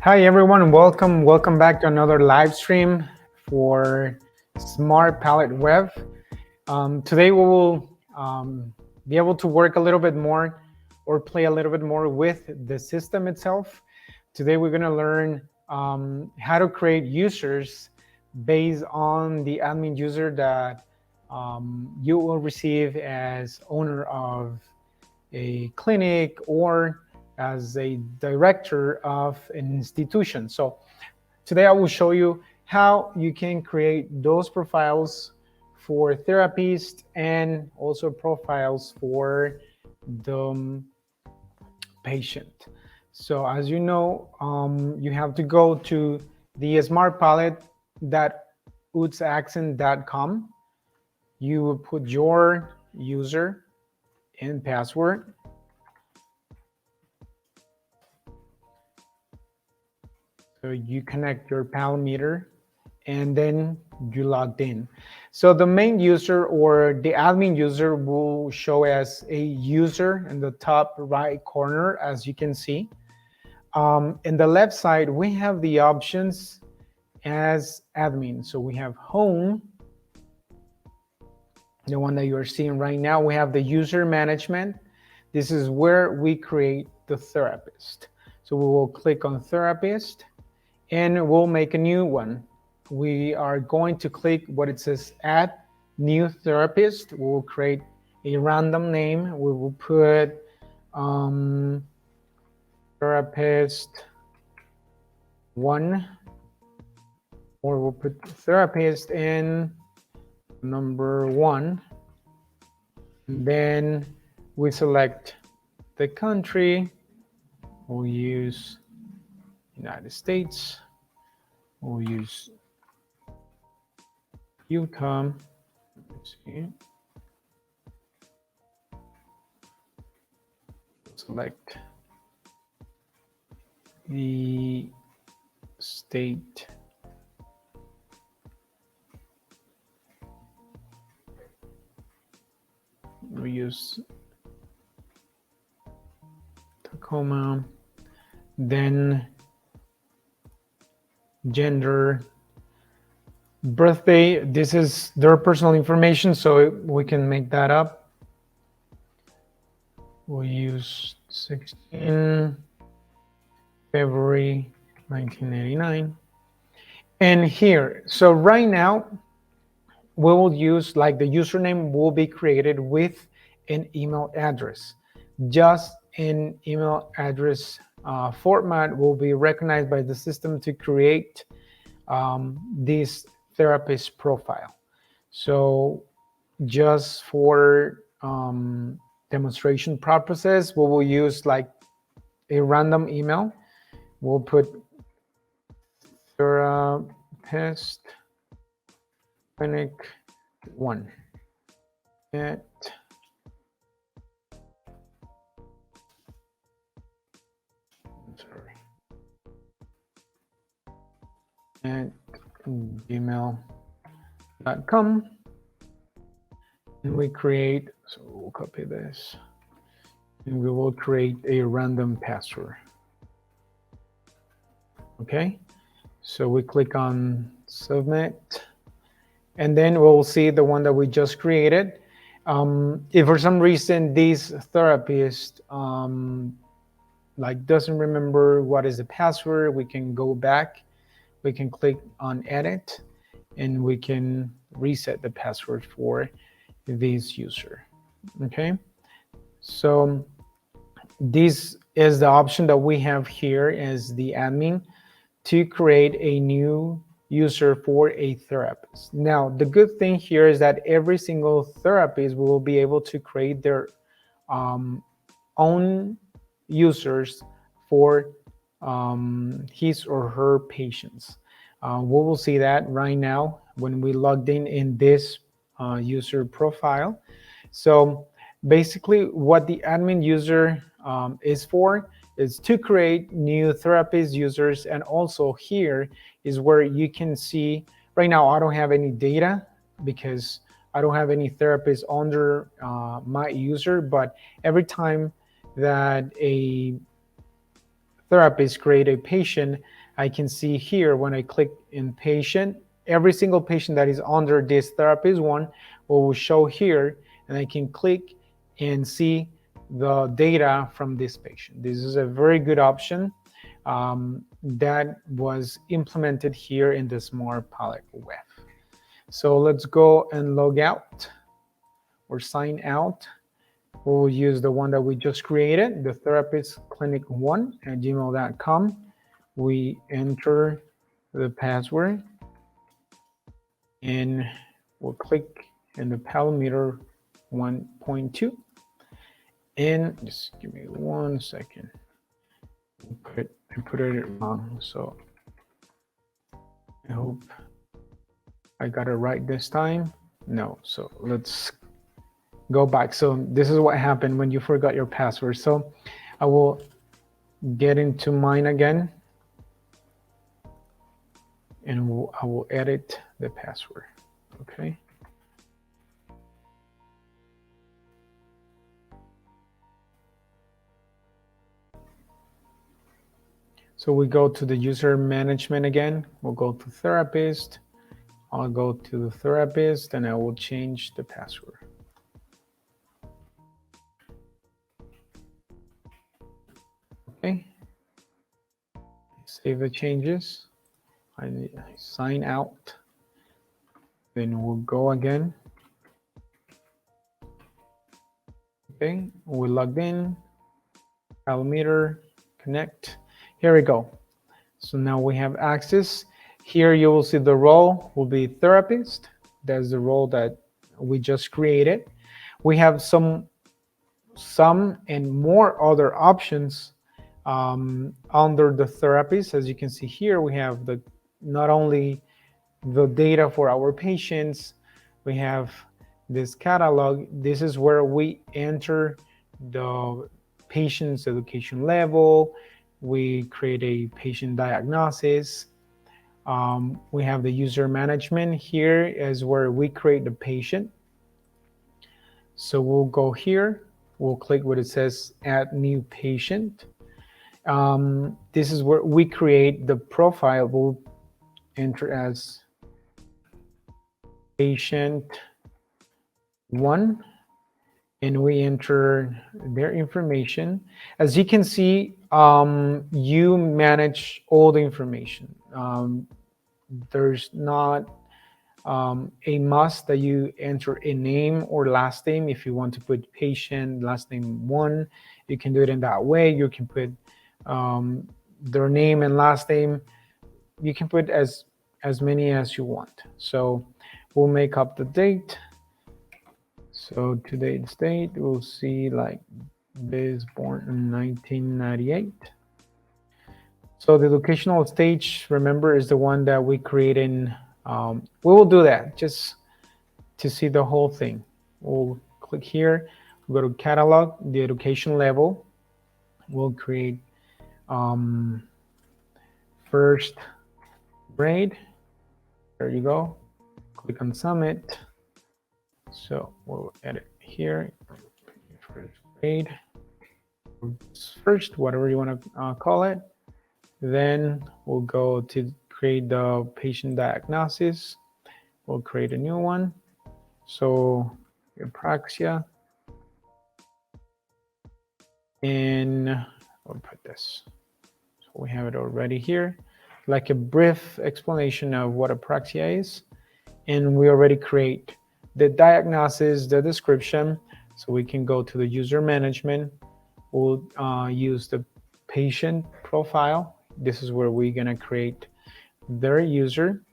Hi everyone, welcome back to another live stream for SmartPalate Web. Today we will be able to work a little bit more or play a little bit more with the system itself. Today we're going to learn how to create users based on the admin user that you will receive as owner of a clinic or as a director of an institution. So today I will show you how you can create those profiles for therapists and also profiles for the patient. So as you know, you have to go to the smartpalette.utsaccent.com. You will put your user and password. So you connect your Palometer and then you logged in. So the main user or the admin user will show as a user in the top right corner, as you can see. In the left side, we have the options as admin. So we have home, the one that you are seeing right now. We have the user management. This is where we create the therapist. So we will click on therapist and we'll make a new one. We are going to click what it says add new therapist. We will create a random name. We will put therapist 1, or we'll put therapist in number 1. Then we select the country. We'll use United States. We'll use Utah. Let's see. Select the state. We use Tacoma. Then gender, birthday. This is their personal information, so we can make that up. We'll use 16 February 1989. And here, so right now, we will use, like, the username will be created with an email address. Just an email address format will be recognized by the system to create this therapist profile. So just for demonstration purposes, we will use like a random email. We'll put therapist clinic 1 at gmail.com, and we create, so we'll copy this and we will create a random password. Okay, so we click on submit, and then we'll see the one that we just created. If for some reason this therapist like doesn't remember what is the password, we can go back, we can click on edit, and we can reset the password for this user. Okay, so this is the option that we have here as the admin to create a new user for a therapist. Now, the good thing here is that every single therapist will be able to create their own users for his or her patients. We will see that right now when we logged in this user profile. So basically what the admin user is for is to create new therapist users. And also here is where you can see, right now I don't have any data because I don't have any therapists under my user, but every time that a therapist create a patient, I can see here when I click in patient, every single patient that is under this therapist one will show here, and I can click and see the data from this patient. This is a very good option that was implemented here in the SmartPalate web. So let's go and log out or sign out. We'll use the one that we just created, the therapistclinic1@gmail.com. We enter the password and we'll click in the palometer 1.2. And just give me 1 second. I put it wrong, so I hope I got it right this time. No, so let's go back. So this is what happened when you forgot your password. So I will get into mine again, and I will edit the password. Okay. So we go to the user management again. We'll go to therapist. I'll go to the therapist and I will change the password. Okay. Save the changes. I sign out. Then we'll go again. Okay, we logged in. Palometer, connect. Here we go. So now we have access. Here you will see the role will be therapist. That's the role that we just created. We have some and more other options under the therapist. As you can see here, we have not only the data for our patients, we have this catalog. This is where we enter the patient's education level. We create a patient diagnosis. We have the user management. Here is where we create the patient. So we'll go here. We'll click what it says, add new patient. This is where we create the profile. We'll enter as patient 1, and we enter their information. As you can see, you manage all the information. There's not a must that you enter a name or last name. If you want to put patient last name 1, you can do it in that way. You can put their name and last name. You can put as many as you want. So we'll make up the date. So today's date, we'll see like this, born in 1998. So the educational stage, remember, is the one that we create in, we will do that just to see the whole thing. We'll click here, we'll go to catalog, the education level. We'll create first grade. There you go. Click on submit. So we'll edit here, first grade, first, whatever you want to call it. Then we'll go to create the patient diagnosis. We'll create a new one. So apraxia, and we'll put this. So we have it already here, like a brief explanation of what apraxia is. And we already create the diagnosis, the description. So we can go to the user management. We'll use the patient profile. This is where we're gonna create their user.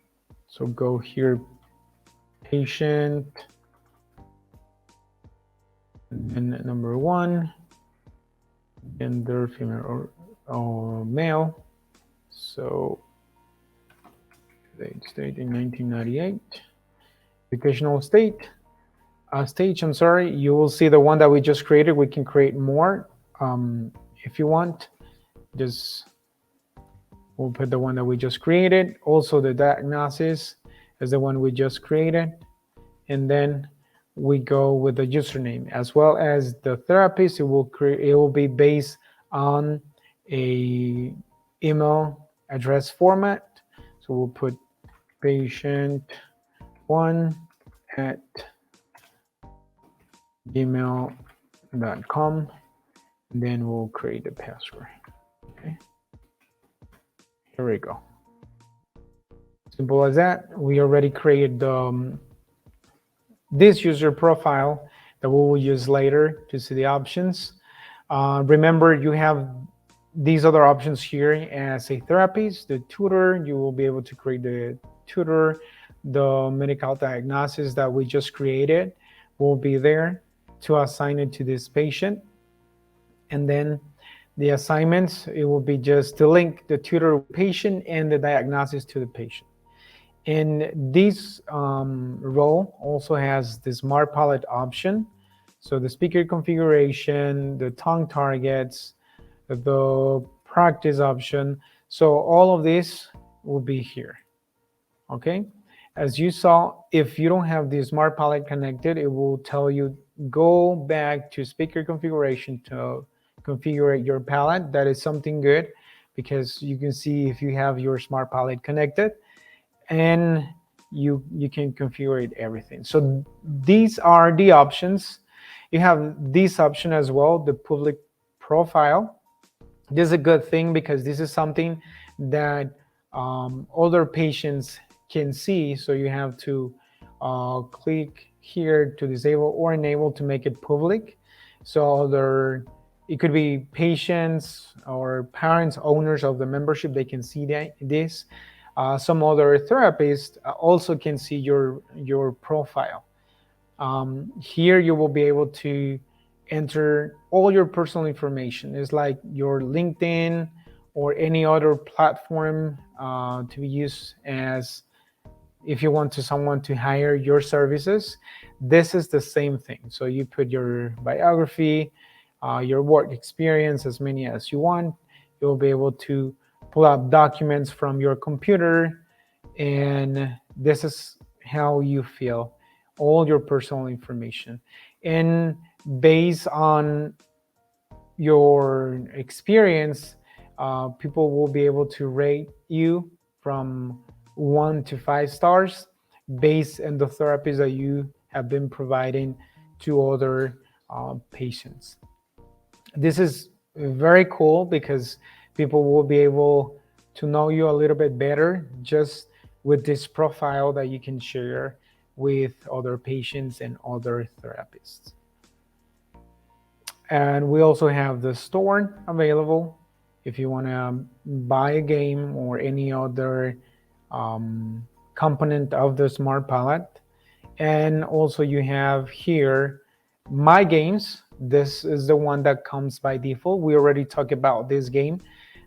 So go here, patient, and number 1, gender, female or male. So state in 1998. Educational stage, I'm sorry, you will see the one that we just created. We can create more if you want. Just we'll put the one that we just created. Also the diagnosis is the one we just created, and then we go with the username as well as the therapist. It will be based on a email address format. So we'll put patient1@gmail.com, and then we'll create the password. Okay, here we go. Simple as that. We already created this user profile that we will use later to see the options. Remember, you have these other options here as a therapist, the tutor. You will be able to create the tutor. The medical diagnosis that we just created will be there to assign it to this patient. And then the assignments, it will be just to link the tutor patient and the diagnosis to the patient. And this role also has the SmartPalate option. So the speaker configuration, the tongue targets, the practice option. So all of this will be here, okay? As you saw, if you don't have the SmartPalate connected, it will tell you go back to speaker configuration to configure your palette. That is something good because you can see if you have your SmartPalate connected, and you can configure everything. So these are the options. You have this option as well, the public profile. This is a good thing because this is something that other patients can see. So you have to click here to disable or enable to make it public. So it could be patients or parents, owners of the membership, they can see this. Some other therapists also can see your profile. Here you will be able to enter all your personal information. It's like your LinkedIn or any other platform to be used as if you want someone to hire your services. This is the same thing. So you put your biography, your work experience, as many as you want. You'll be able to pull up documents from your computer, and this is how you feel all your personal information. And based on your experience, people will be able to rate you from 1 to 5 stars based on the therapies that you have been providing to other patients. This is very cool because people will be able to know you a little bit better just with this profile that you can share with other patients and other therapists. And we also have the store available if you want to buy a game or any other component of the SmartPalate. And also you have here my games. This is the one that comes by default. We already talked about this game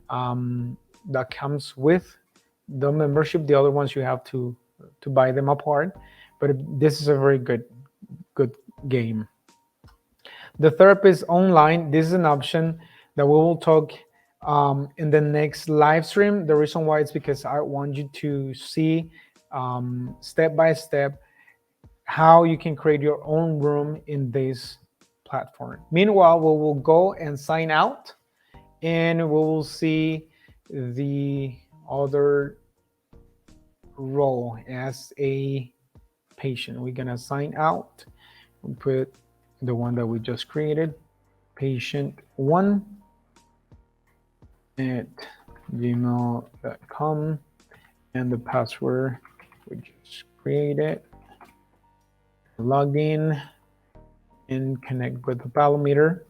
that comes with the membership. The other ones you have to buy them apart, but this is a very good game. The therapist online, this is an option that we will talk in the next live stream. The reason why is because I want you to see step by step how you can create your own room in this platform. Meanwhile, we will go and sign out, and we will see the other role as a patient. We're gonna sign out and put the one that we just created, patient1@gmail.com, and the password we just created. Log in and connect with the Palometer.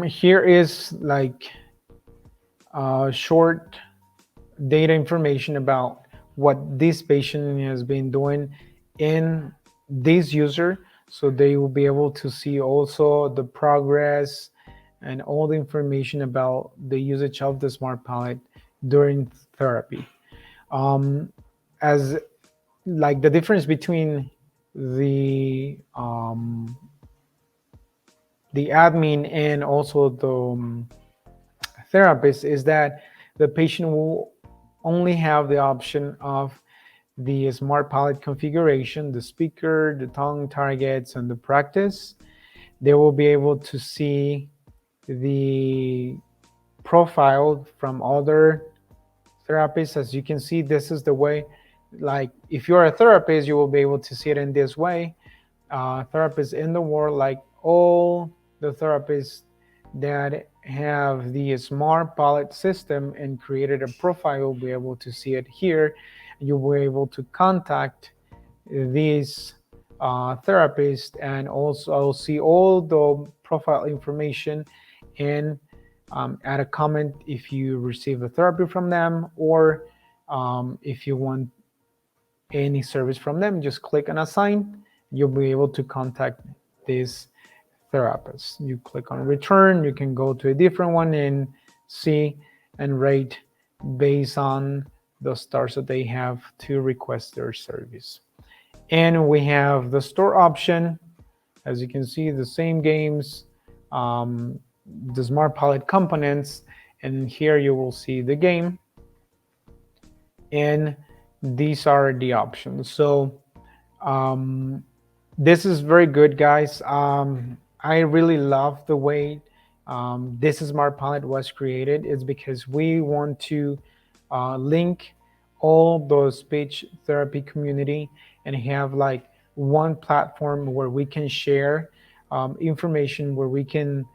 Here is like short data information about what this patient has been doing in this user, so they will be able to see also the progress and all the information about the usage of the SmartPalate during therapy. As like the difference between the admin and also the therapist is that the patient will only have the option of the SmartPalate configuration, the speaker, the tongue targets, and the practice. They will be able to see the profile from other therapists. As you can see, this is the way, like if you're a therapist, you will be able to see it in this way. Therapists in the world, like all the therapists that have the SmartPalate system and created a profile, will be able to see it here. You'll be able to contact these therapists and also see all the profile information, and add a comment if you receive a therapy from them, or if you want any service from them, just click on assign. You'll be able to contact this therapist. You click on return, you can go to a different one and see and rate based on the stars that they have to request their service. And we have the store option. As you can see, the same games, the SmartPalate components, and here you will see the game, and these are the options. So this is very good, guys. I really love the way this SmartPalate was created. It's because we want to link all the speech therapy community and have like one platform where we can share information, where we can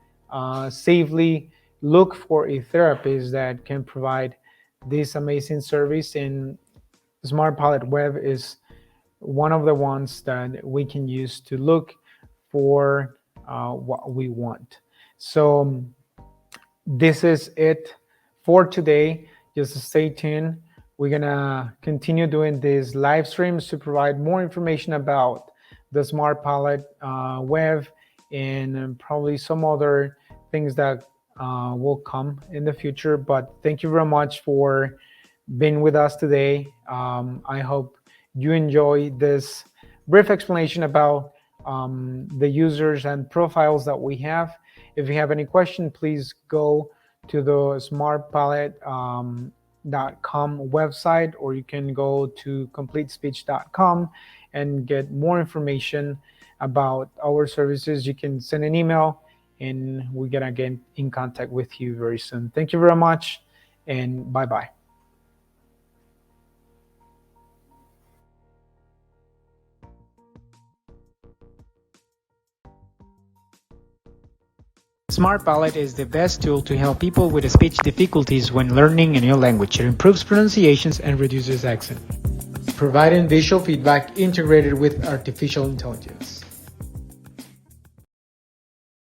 safely look for a therapist that can provide this amazing service. And SmartPalate Web is one of the ones that we can use to look for what we want. So this is it for today. Just stay tuned. We're gonna continue doing these live streams to provide more information about the SmartPalate Web, and probably some other things that will come in the future. But thank you very much for being with us today. I hope you enjoy this brief explanation about the users and profiles that we have. If you have any question, please go to the smartpalate.com website, or you can go to completespeech.com and get more information about our services. You can send an email and we're gonna get in contact with you very soon. Thank you very much, and bye-bye. SmartPalate is the best tool to help people with speech difficulties when learning a new language. It improves pronunciations and reduces accent, providing visual feedback integrated with artificial intelligence.